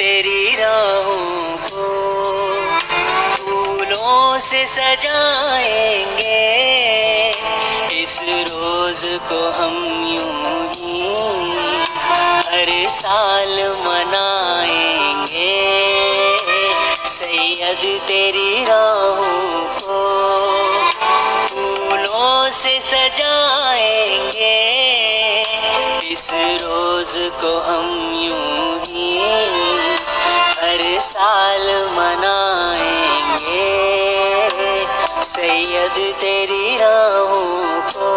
तेरी राहों को फूलों से सजाएंगे, इस रोज को हम यूं ही हर साल मनाएंगे। सैयद तेरी राहों को फूलों से सजाएंगे, इस रोज को हम यूं ही हर साल मनाएंगे। सैयद तेरी राहों को।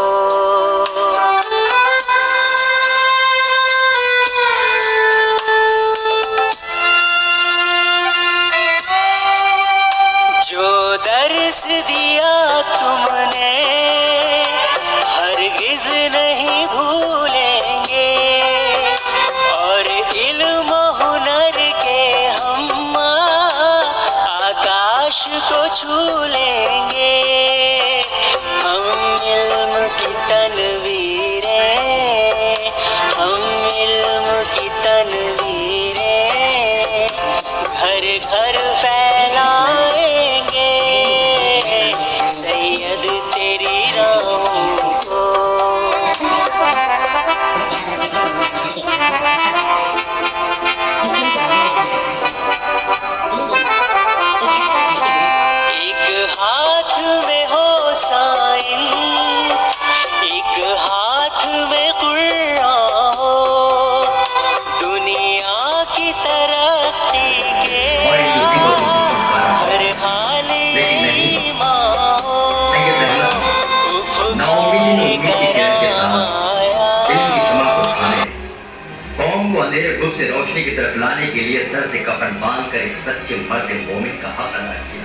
जो दर्स दिया तुमने हरगिज नहीं भूलेंगे, और इल्म हुनर के हम आकाश को छू लेंगे। हम इल्म की तनवीरें, हम इल्म की तनवीरें घर घर फैलाएंगे। सैयद तेरी राहों को। एक हाथ में हो साइंस, एक हाथ में कुरान हो, दुनिया की तरक्की के हर हाल ईमान हो। कौम को अंधेरे गुप्त से रोशनी की तरफ लाने के लिए सर से कफन बांध कर एक सच्चे मर्द मोमिन का हक अदा किया।